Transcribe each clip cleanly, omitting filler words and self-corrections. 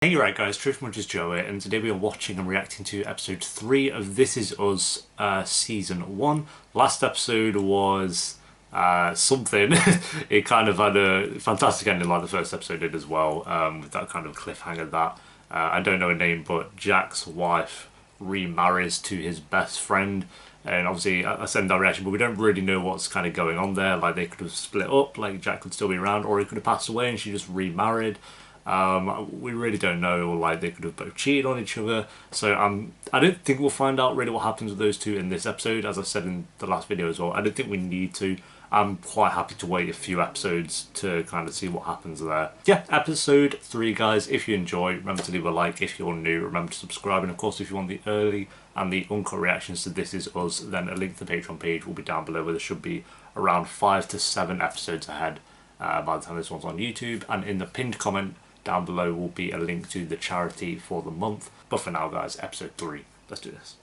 Hey, right guys, Truth Munch is Joe here, and today we are watching and reacting to episode 3 of This Is Us season 1. Last episode was something. It kind of had a fantastic ending like the first episode did as well, with that kind of cliffhanger that, I don't know her name, but Jack's wife remarries to his best friend. And obviously I said in that reaction, but we don't really know what's kind of going on there. Like, they could have split up, like Jack could still be around, or he could have passed away and she just remarried. We really don't know, or like they could have both cheated on each other. So I don't think we'll find out really what happens with those two in this episode. As I said in the last video as well, I don't think we need to. I'm quite happy to wait a few episodes to kind of see what happens there. Yeah, episode 3, guys. If you enjoy, remember to leave a like. If you're new, remember to subscribe. And of course, if you want the early and the uncut reactions to This Is Us, then a link to the Patreon page will be down below, where there should be around 5 to 7 episodes ahead by the time this one's on YouTube. And in the pinned comment down below will be a link to the charity for the month. But for now, guys, episode 3. Let's do this.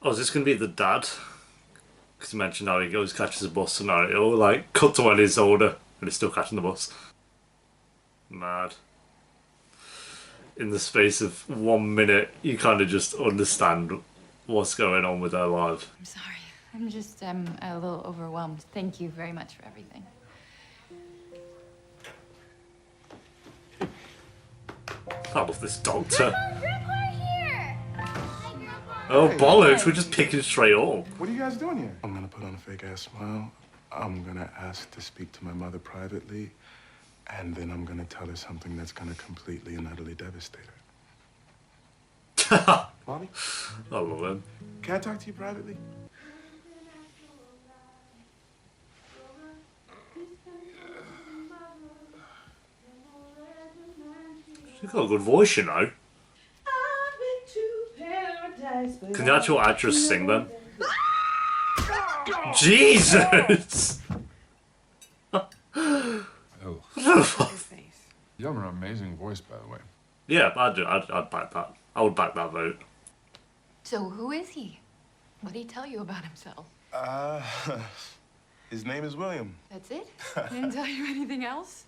Oh, is this going to be the dad? Because he mentioned how he goes catches a bus and now it'll like cut to when he's older and he's still catching the bus. Mad. In the space of 1 minute, you kind of just understand what's going on with their life. I'm sorry. I'm just a little overwhelmed. Thank you very much for everything. I love this doctor. Grandpa here! Hi, Grandpa. Oh, bollocks, we're just picking straight up. What are you guys doing here? I'm gonna put on a fake ass smile. I'm gonna ask to speak to my mother privately, and then I'm gonna tell her something that's gonna completely and utterly devastate her. Mommy? I love him. Can I talk to you privately? She's got a good voice, you know. Can the actual actress sing then? Jesus! Oh. What? You have an amazing voice, by the way. Yeah, I'd back that. I would back that vote. So who is he? What did he tell you about himself? His name is William. That's it? He didn't tell you anything else?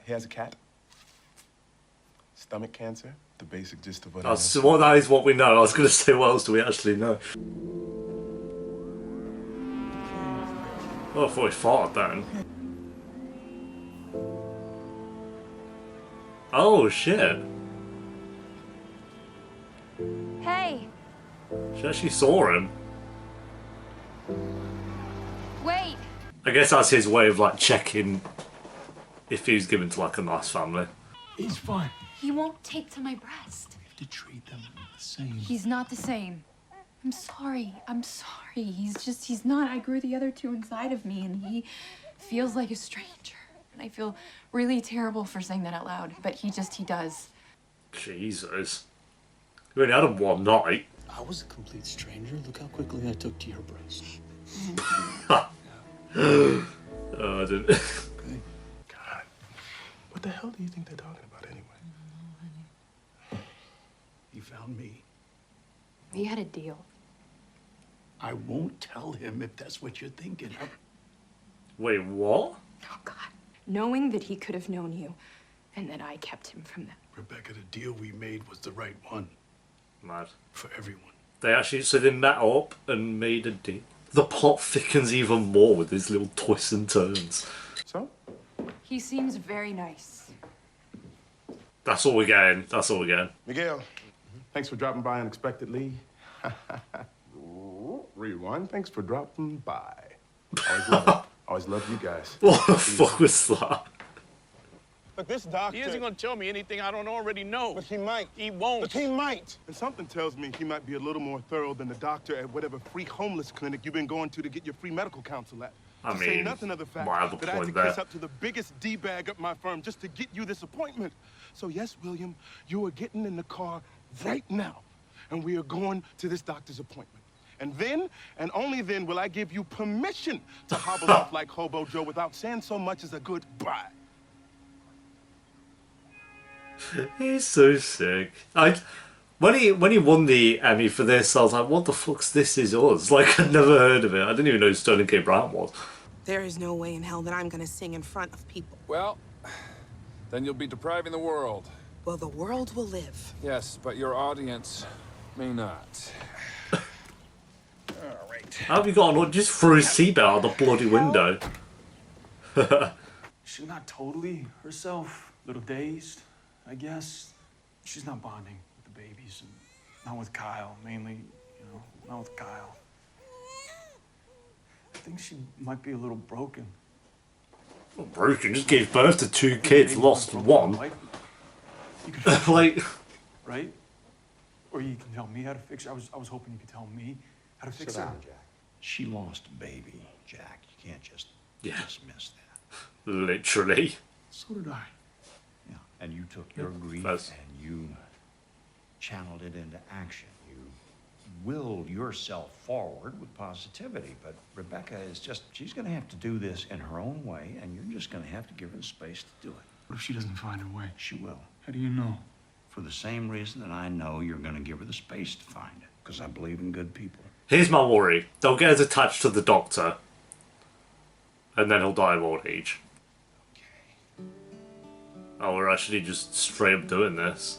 He has a cat. Stomach cancer. The basic gist of what That's what that is what we know. I was going to say, what else do we actually know? Oh, I thought he farted then. Oh, shit. Hey, She actually saw him. wait. I guess that's his way of, like, checking if he was given to, like, a nice family. He's fine. He won't take to my breast. You have to treat them the same. He's not the same. I'm sorry. I'm sorry. He's not. I grew the other two inside of me, and he feels like a stranger. And I feel really terrible for saying that out loud, but he does. Jesus. We only had him one night. I was a complete stranger. Look how quickly I took to your breast. Oh, I didn't. Okay. God, what the hell do you think they're talking about anyway? He found me. We had a deal. I won't tell him if that's what you're thinking. Wait, what? Oh, God. Knowing that he could have known you, and that I kept him from that. Rebecca, the deal we made was the right one Mad. for everyone. They actually, so they met up and made a deal. The plot thickens even more with these little twists and turns. So? He seems very nice. That's all we're getting. That's all we're getting. Miguel, thanks for dropping by unexpectedly. Rewind, thanks for dropping by. Always love it. Always love you guys. What the fuck was that? Look, this doctor... He isn't going to tell me anything I don't already know. But he might. He won't. But he might. And something tells me he might be a little more thorough than the doctor at whatever free homeless clinic you've been going to get your free medical counsel at. I To say mean, nothing of the fact might have a that I had to point there. kiss up to the biggest D-bag at my firm just to get you this appointment. So yes, William, you are getting in the car right now, and we are going to this doctor's appointment. And then, and only then, will I give you permission to hobble off like Hobo Joe without saying so much as a goodbye. He's so sick. When he won the Emmy for this, I was like, what the fuck's This Is Us? Like, I'd never heard of it. I didn't even know who Sterling K. Brown was. There is no way in hell that I'm gonna sing in front of people. Well, then you'll be depriving the world. Well, the world will live. Yes, but your audience may not. All right. How have you got on? Just threw his seatbelt out the bloody window. She's not totally herself. A little dazed, I guess. She's not bonding with the babies, and not with Kyle. Mainly, you know, not with Kyle. I think she might be a little broken. Well, broken. Just gave birth to 2 kids, lost one. You can fix Like, it, right? Or you can tell me how to fix it. I was hoping you could tell me how to fix Sit it. down, Jack. She lost a baby, Jack. You can't just dismiss that. literally. So did I. Yeah, and you took your grief That's- and you channeled it into action. You willed yourself forward with positivity. But Rebecca is just, she's going to have to do this in her own way, and you're just going to have to give her the space to do it. What if she doesn't find her way? She will. How do you know? For the same reason that I know you're going to give her the space to find it, because I believe in good people. Here's my worry. They'll get us attached to the doctor. And then he'll die of old age. Oh, we're actually just straight up doing this.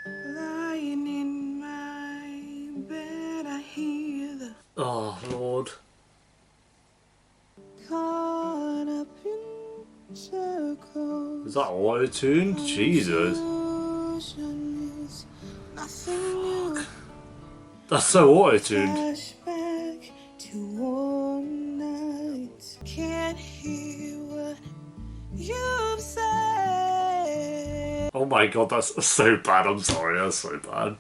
Lying in my bed, I hear the Oh, Lord. caught up in circles. Is that auto-tuned? Jesus. Emotions, nothing new. That's so auto-tuned. Flashback to one night. Can't hear what you've said. Oh my god, that's so bad. I'm sorry, that's so bad.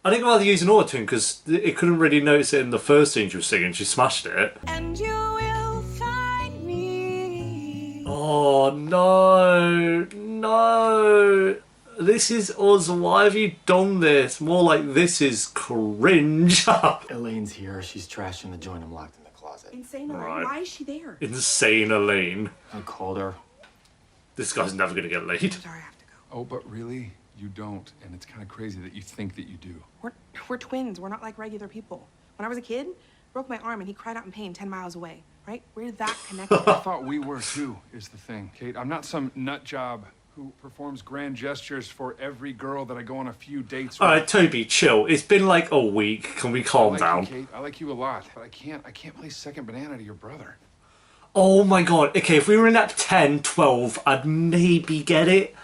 I think I'd rather use an auto-tune because it couldn't really notice it in the first scene she was singing. She smashed it. And you will find me. Oh no, no. This is us. Why have you done this? More like this is cringe. Elaine's here. She's trashing the joint. I'm locked in the closet. Insane, Elaine. Right. Why is she there? Insane Elaine. I called her. This guy's never gonna get laid. Sorry, I have to go. Oh, but really, you don't, and it's kind of crazy that you think that you do. We're twins. We're not like regular people. When I was a kid, broke my arm and he cried out in pain 10 miles away, right? We're that connected. I thought we were too, is the thing. Kate, I'm not some nut job who performs grand gestures for every girl that I go on a few dates with. Alright, Toby, chill. It's been like a week. Can we calm down? You, Kate. I like you a lot, but I can't play second banana to your brother. Oh my god. Okay, if we were in Ep 10, 12, I'd maybe get it.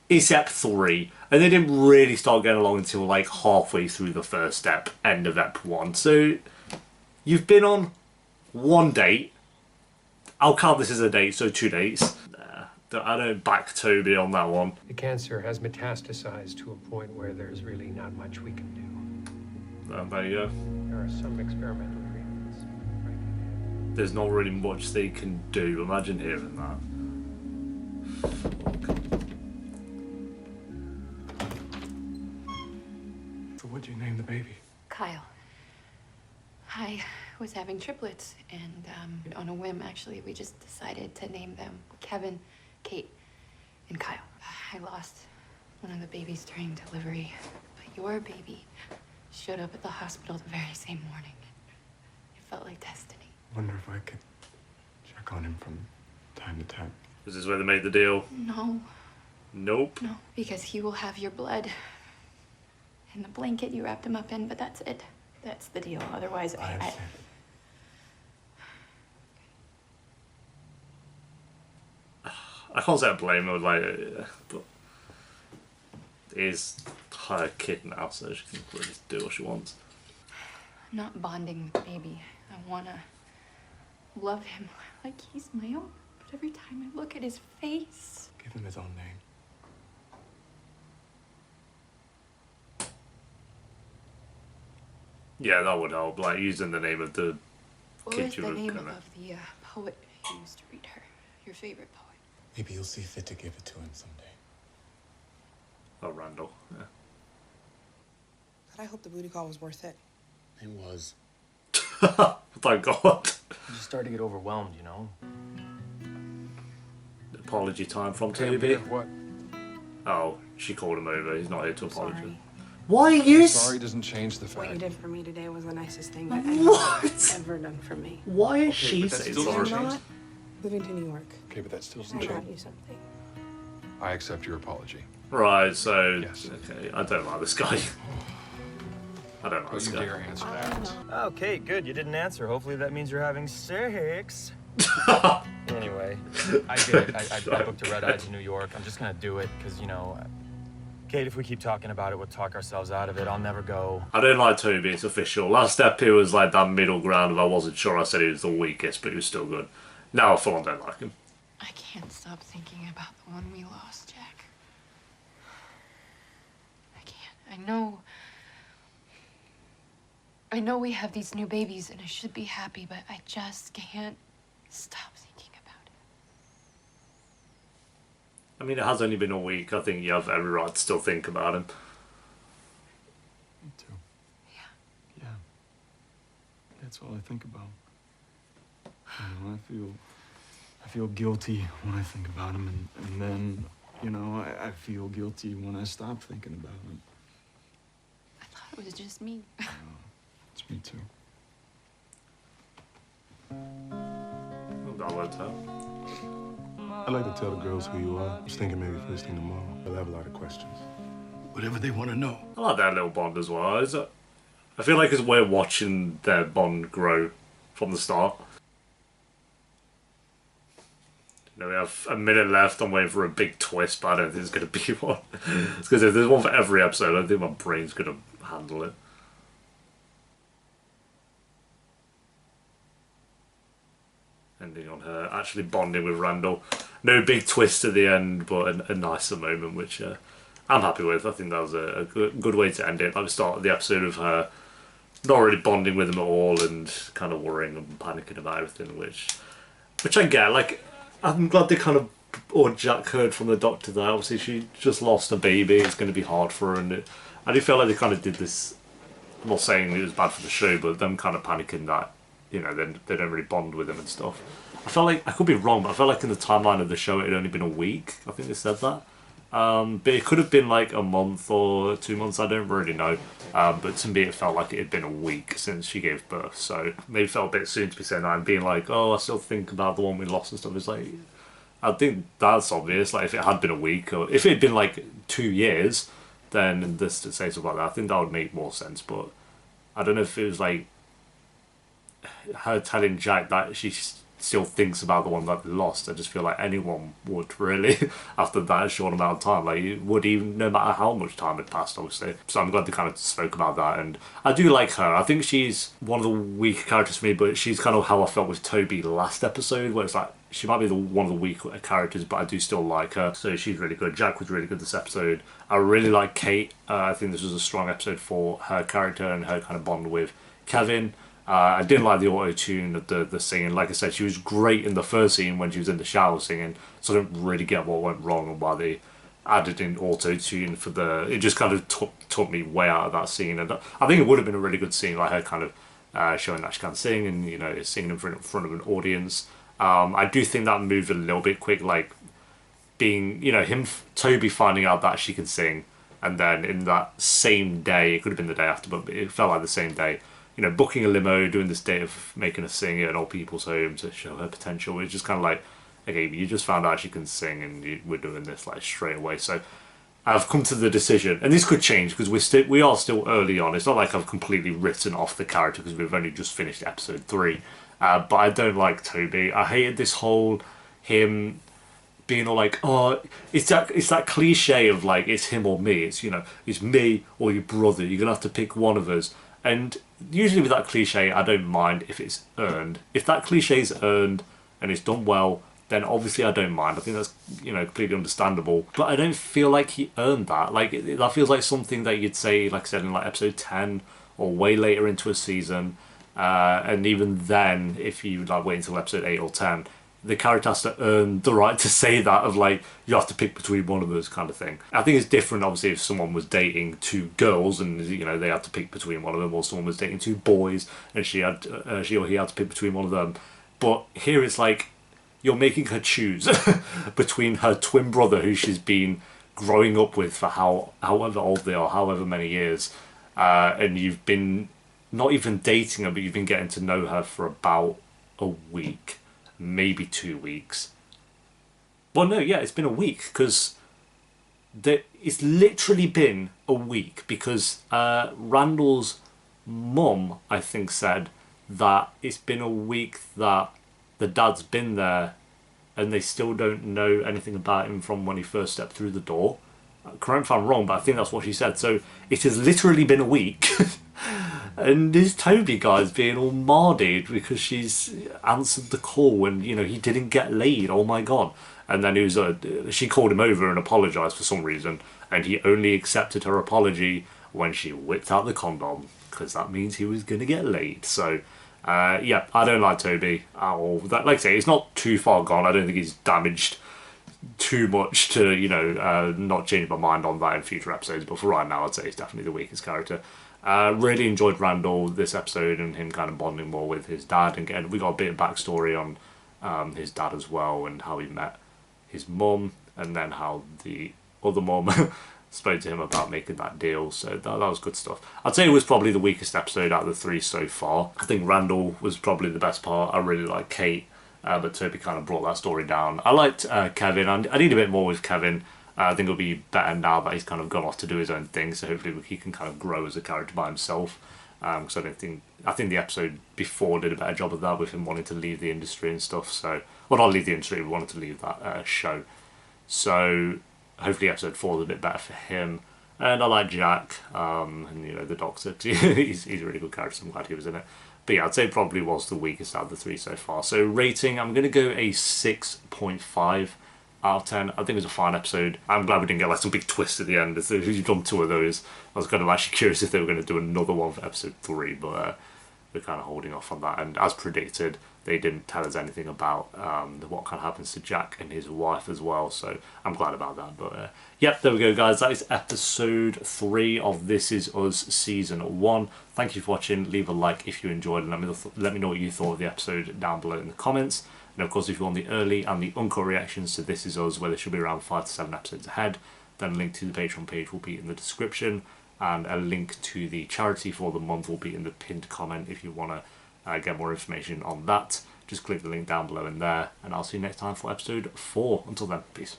It's Ep 3. And they didn't really start getting along until like halfway through the first step, end of Ep 1. So, you've been on one date. I'll count this as a date, so 2 dates. I don't back Toby on that one. The cancer has metastasized to a point where there's really not much we can do. There you go. There are some experimental treatments. There's not really much they can do. Imagine hearing that. So what'd you name the baby? Kyle. I was having triplets, and on a whim, actually, we just decided to name them Kevin, Kate, and Kyle. I lost one of the babies during delivery, but your baby showed up at the hospital the very same morning. It felt like destiny. Wonder if I could check on him from time to time. Is this where they made the deal? No. Nope. No, because he will have your blood in the blanket you wrapped him up in, but that's it. That's the deal. Otherwise, I can't say I blame her, like, but it is her kid now, so she can really do what she wants. I'm not bonding with the baby. I wanna love him like he's my own. But every time I look at his face, Give him his own name. Yeah, that would help, like, using the name of the what kid was you the were name gonna... of the poet you used to read her? Your favorite poet? Maybe you'll see fit to give it to him someday. Oh, Randall, yeah. But I hope the booty call was worth it. It was. Thank God. You just start to get overwhelmed, you know? Apology time from Okay, Toby. what? Oh, she called him over. He's not here to apologize. Sorry. Why are you? Sorry doesn't change the What you fact. did for me today was the nicest thing that anyone's ever done for me. Why is Okay, she but that saying still sorry? doesn't You're change. not moving to New York. Okay, but that still I doesn't got change. you something. I accept your apology. Right, so Yes. okay, I don't like this guy. I don't like Don't this you guy. dare answer that. Okay, good. You didn't answer. Hopefully that means you're having sex. Anyway, I get it. I booked a red eye to New York. I'm just gonna do it because, you know, Kate, if we keep talking about it, we'll talk ourselves out of it. I'll never go. I don't like Toby, it's official. Last step he was like that middle ground of I wasn't sure. I said he was the weakest, but he was still good. Now I full on don't like him. I can't stop thinking about the one we lost, Jack. I can't. I know we have these new babies and I should be happy, but I just can't stop thinking about it. I mean, it has only been a week. I think you have every right to still think about him. Me too. Yeah. That's all I think about. You know, I feel guilty when I think about him, and then, you know, I feel guilty when I stop thinking about him. I thought it was just me. It's me too. That worked out. I'd like to tell the girls who you are. I was thinking maybe first thing tomorrow. They'll have a lot of questions. Whatever they want to know. I like their little bond as well. I feel like it's we're watching their bond grow from the start. You know, we have a minute left. I'm waiting for a big twist, but I don't think there's going to be one. It's because if there's one for every episode, I don't think my brain's going to handle it. Ending on her actually bonding with Randall. No big twist at the end, but a nicer moment, which I'm happy with. I think that was a good way to end it. Like the start of the episode of her not really bonding with him at all and kind of worrying and panicking about everything, which I get. Like, I'm glad they kind of, or Jack heard from the doctor that obviously she just lost a baby. It's going to be hard for her, and I do feel like they kind of did this. I'm not saying it was bad for the show, but them kind of panicking that, you know, they don't really bond with him and stuff. I felt like, I could be wrong, but I felt like in the timeline of the show it had only been a week. I think they said that. But it could have been like a month or 2 months, I don't really know. But to me it felt like it had been a week since she gave birth. So maybe it felt a bit soon to be saying that and being like, oh, I still think about the one we lost and stuff. It's like, I think that's obvious. Like if it had been a week, or if it had been like 2 years, then this to say something like that, I think that would make more sense. But I don't know if it was like her telling Jack that she still thinks about the one that they lost. I just feel like anyone would really after that short amount of time. Like it would, even no matter how much time had passed, obviously. So I'm glad they kind of spoke about that, and I do like her. I think she's one of the weaker characters for me, but she's kind of how I felt with Toby last episode, where it's like she might be one of the weaker characters, but I do still like her. So she's really good. Jack was really good this episode. I really like Kate. I think this was a strong episode for her character and her kind of bond with Kevin. I didn't like the auto-tune of the singing. Like I said, she was great in the first scene when she was in the shower singing, so I don't really get what went wrong and why they added in auto-tune for the... It just kind of took me way out of that scene, and I think it would have been a really good scene, like her kind of showing that she can sing and, you know, singing in front of an audience. I do think that moved a little bit quick, like being, you know, Toby finding out that she can sing, and then in that same day, it could have been the day after, but it felt like the same day, you know, booking a limo, doing this date of making her sing at an old people's home to show her potential. It's just kind of like, okay, you just found out she can sing and we're doing this like straight away. So I've come to the decision, and this could change because we are still early on. It's not like I've completely written off the character because we've only just finished episode 3. But I don't like Toby. I hated this whole him being all like, oh, it's that cliche of like, it's him or me. It's, you know, it's me or your brother. You're gonna have to pick one of us. And usually with that cliche, I don't mind if it's earned. If that cliche is earned and it's done well, then obviously I don't mind. I think that's, you know, completely understandable. But I don't feel like he earned that. Like, that feels like something that you'd say, like I said, in like episode 10 or way later into a season. And even then, if you like wait until episode 8 or 10, the character has to earn the right to say that, of like, you have to pick between one of those kind of thing. I think it's different, obviously, if someone was dating 2 girls and, you know, they had to pick between one of them, or someone was dating 2 boys and she or he had to pick between one of them. But here it's like, you're making her choose between her twin brother, who she's been growing up with for however old they are, however many years, and you've been not even dating her, but you've been getting to know her for about a week, maybe 2 weeks. Well, no, yeah, it's been a week, because it's literally been a week, because Randall's mum, I think, said that it's been a week that the dad's been there and they still don't know anything about him from when he first stepped through the door. Correct me if I'm wrong, but I think that's what she said. So it has literally been a week. And this Toby guy's being all mardied because she's answered the call when, you know, he didn't get laid. Oh my god. And then she called him over and apologised for some reason, and he only accepted her apology when she whipped out the condom, because that means he was going to get laid. So, yeah, I don't like Toby at all. Like I say, it's not too far gone. I don't think he's damaged too much to, you know, not change my mind on that in future episodes. But for right now, I'd say he's definitely the weakest character. Really enjoyed Randall this episode and him kind of bonding more with his dad. And we got a bit of backstory on his dad as well, and how he met his mum, and then how the other mum spoke to him about making that deal. So that was good stuff. I'd say it was probably the weakest episode out of the 3 so far. I think Randall was probably the best part. I really like Kate, but Toby kind of brought that story down. I liked Kevin. I need a bit more with Kevin. I think it'll be better now that he's kind of gone off to do his own thing, so hopefully he can kind of grow as a character by himself. Because I think the episode before did a better job of that, with him wanting to leave the industry and stuff. So, well, not leave the industry, but wanted to leave that show. So hopefully episode 4 is a bit better for him. And I like Jack, and you know, the Doctor. he's a really good character, so I'm glad he was in it. But yeah, I'd say it probably was the weakest out of the 3 so far. So rating, I'm going to go a 6.5 out of 10. I think it was a fine episode. I'm glad we didn't get like some big twist at the end. You've done 2 of those. I was kind of actually curious if they were going to do another one for episode 3, but we're kind of holding off on that. And as predicted, they didn't tell us anything about what kind of happens to Jack and his wife as well. So I'm glad about that. But yep, there we go, guys. That is episode 3 of This Is Us Season 1. Thank you for watching. Leave a like if you enjoyed, and let me know what you thought of the episode down below in the comments. And of course, if you want the early and the uncut reactions to This Is Us, where there should be around 5 to 7 episodes ahead, then a link to the Patreon page will be in the description, and a link to the charity for the month will be in the pinned comment if you want to get more information on that. Just click the link down below in there, and I'll see you next time for episode 4. Until then, peace.